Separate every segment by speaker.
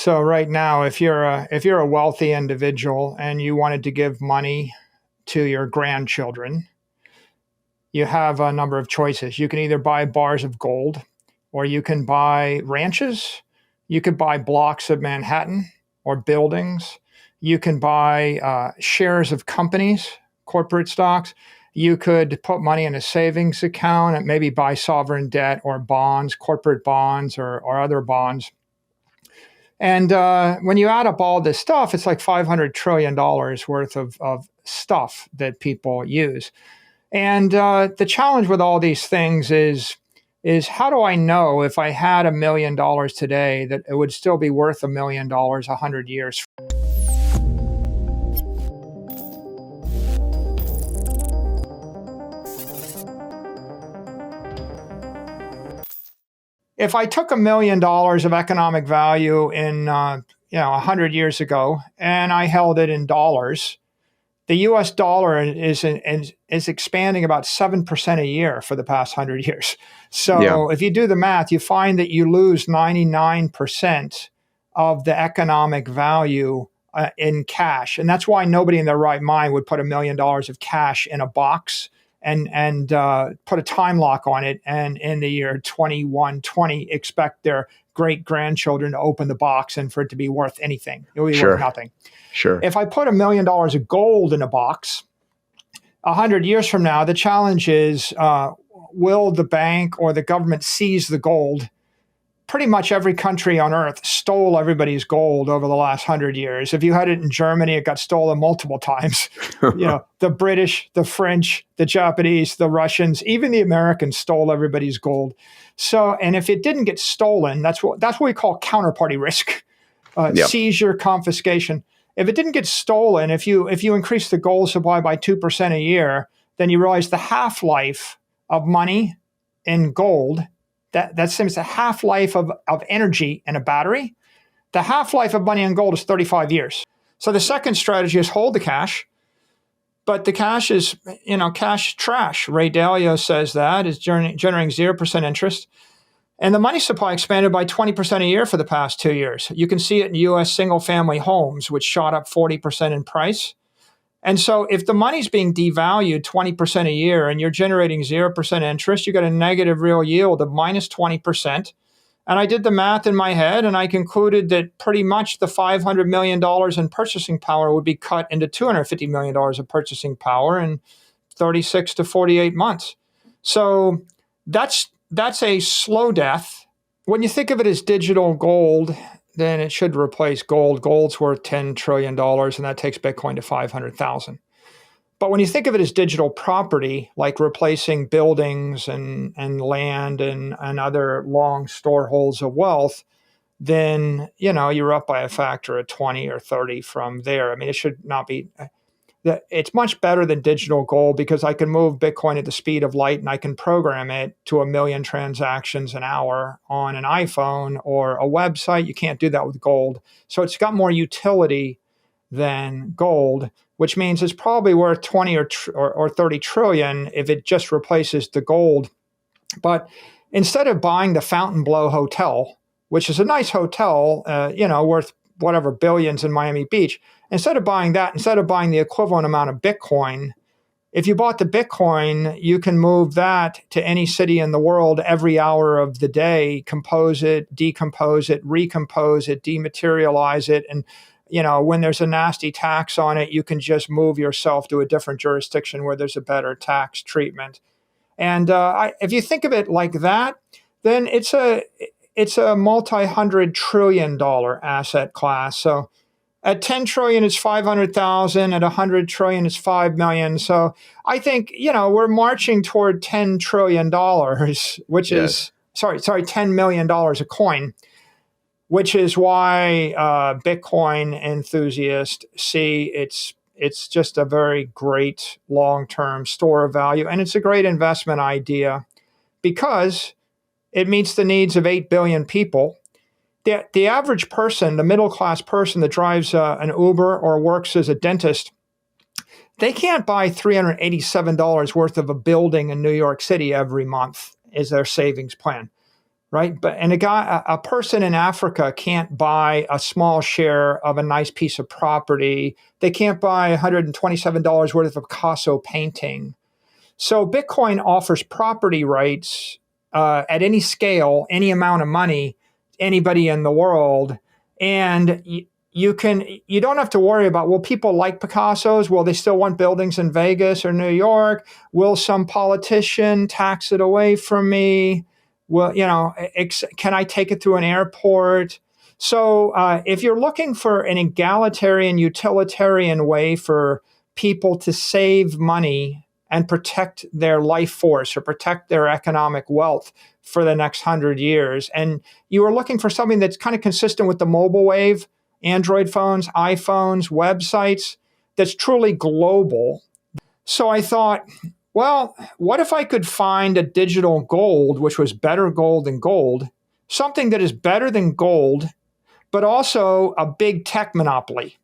Speaker 1: So right now, if you're a wealthy individual and you wanted to give money to your grandchildren, you have a number of choices. You can either buy bars of gold, or you can buy ranches. You could buy blocks of Manhattan or buildings. You can buy shares of companies, corporate stocks. You could put money in a savings account and maybe buy sovereign debt or bonds, corporate bonds or other bonds. And when you add up all this stuff, it's like $500 trillion worth of stuff that people use. And the challenge with all these things is how do I know if I had $1 million today that it would still be worth $1 million 100 years? If I took $1 million of economic value in 100 years ago and I held it in dollars, the U.S. dollar is expanding about 7% a year for the past 100 years.
Speaker 2: Yeah,
Speaker 1: So if you do the math, you find that you lose 99% of the economic value in cash, and that's why nobody in their right mind would put $1 million of cash in a box and put a time lock on it, and in the year 2120 expect their great grandchildren to open the box and for it to be worth anything. It will be worth
Speaker 2: sure,
Speaker 1: nothing.
Speaker 2: sure.
Speaker 1: If I put $1 million of gold in a box, 100 years from now, the challenge is, will the bank or the government seize the gold? Pretty much every country on earth stole everybody's gold over the last 100 years. If you had it in Germany, it got stolen multiple times. The British, the French, the Japanese, the Russians, even the Americans stole everybody's gold. So, and if it didn't get stolen, that's what we call counterparty risk,
Speaker 2: Yep.
Speaker 1: seizure, confiscation. If it didn't get stolen, if you increase the gold supply by 2% a year, then you realize the half-life of money in gold, that seems the half-life of energy in a battery. The half-life of money in gold is 35 years. So the second strategy is hold the cash, but the cash is, cash trash. Ray Dalio says that is generating 0% interest. And the money supply expanded by 20% a year for the past 2 years. You can see it in U.S. single-family homes, which shot up 40% in price. And so if the money's being devalued 20% a year and you're generating 0% interest, you got a negative real yield of minus 20%. And I did the math in my head, and I concluded that pretty much the $500 million in purchasing power would be cut into $250 million of purchasing power in 36 to 48 months. So that's a slow death. When you think of it as digital gold, then it should replace gold. Gold's worth $10 trillion, and that takes Bitcoin to 500,000. But when you think of it as digital property, like replacing buildings and land and other long storeholds of wealth, then you're up by a factor of 20 or 30 from there. I mean, it should not be. It's much better than digital gold because I can move Bitcoin at the speed of light and I can program it to 1 million transactions an hour on an iPhone or a website. You can't do that with gold. So it's got more utility than gold, which means it's probably worth 20 or 30 trillion if it just replaces the gold. But instead of buying the Fontainebleau Hotel, which is a nice hotel, worth whatever billions in Miami Beach, instead of buying the equivalent amount of Bitcoin, if you bought the Bitcoin, you can move that to any city in the world every hour of the day, compose it, decompose it, recompose it, dematerialize it. And, when there's a nasty tax on it, you can just move yourself to a different jurisdiction where there's a better tax treatment. And if you think of it like that, then it's a multi-$100 trillion asset class. So at 10 trillion, it's 500,000. At 100 trillion, it's 5 million. So I think, we're marching toward $10 trillion, which is, $10 million a coin, which is why Bitcoin enthusiasts see it's just a very great long-term store of value. And it's a great investment idea because it meets the needs of 8 billion people. The average person, the middle-class person that drives an Uber or works as a dentist, they can't buy $387 worth of a building in New York City every month as their savings plan. right? But and a person in Africa can't buy a small share of a nice piece of property. They can't buy $127 worth of a Picasso painting. So Bitcoin offers property rights at any scale, any amount of money, anybody in the world, and you don't have to worry about, will people like Picassos? Will they still want buildings in Vegas or New York? Will some politician tax it away from me? Well, can I take it through an airport? So if you're looking for an egalitarian, utilitarian way for people to save money and protect their life force or protect their economic wealth for the next 100 years, and you are looking for something that's kind of consistent with the mobile wave, Android phones, iPhones, websites, that's truly global. So I thought, well, what if I could find a digital gold, which was better gold than gold, something that is better than gold, but also a big tech monopoly?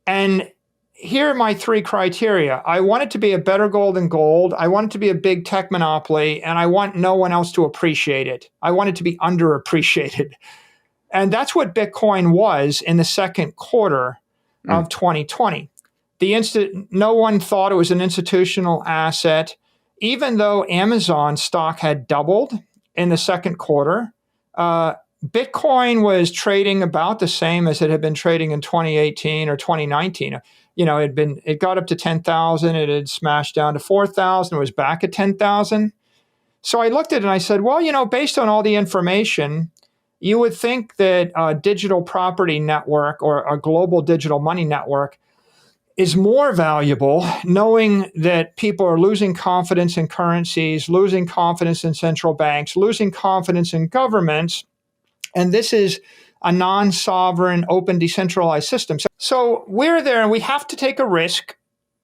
Speaker 1: And here are my three criteria. I want it to be a better gold than gold. I want it to be a big tech monopoly, and I want no one else to appreciate it. I want it to be underappreciated. And that's what Bitcoin was in the second quarter of 2020. No one thought it was an institutional asset, even though Amazon stock had doubled in the second quarter. Bitcoin was trading about the same as it had been trading in 2018 or 2019. It got up to 10,000, it had smashed down to 4,000, it was back at 10,000. So I looked at it and I said, well, based on all the information, you would think that a digital property network or a global digital money network is more valuable, knowing that people are losing confidence in currencies, losing confidence in central banks, losing confidence in governments. And this is a non-sovereign, open, decentralized system. So we're there and we have to take a risk.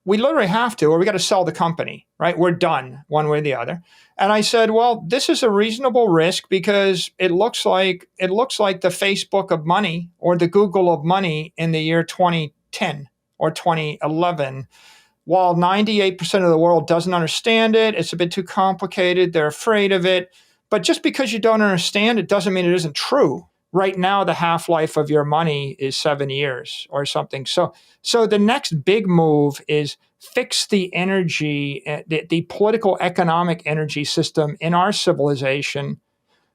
Speaker 1: We literally have to, or we got to sell the company, right? We're done one way or the other. And I said, well, this is a reasonable risk because it looks like the Facebook of money or the Google of money in the year 2010 or 2011. While 98% of the world doesn't understand it, it's a bit too complicated, they're afraid of it. But just because you don't understand it doesn't mean it isn't true. Right now, the half-life of your money is 7 years or something. So the next big move is fix the energy, the political economic energy system in our civilization.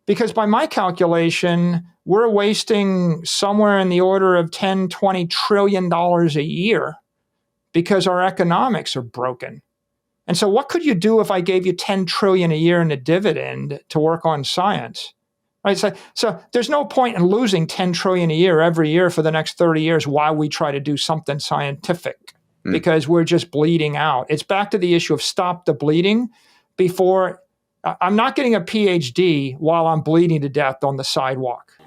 Speaker 1: Because by my calculation, we're wasting somewhere in the order of $10, $20 trillion a year because our economics are broken. And so what could you do if I gave you 10 trillion a year in a dividend to work on science? Right? So there's no point in losing 10 trillion a year every year for the next 30 years while we try to do something scientific because we're just bleeding out. It's back to the issue of stop the bleeding before. I'm not getting a PhD while I'm bleeding to death on the sidewalk.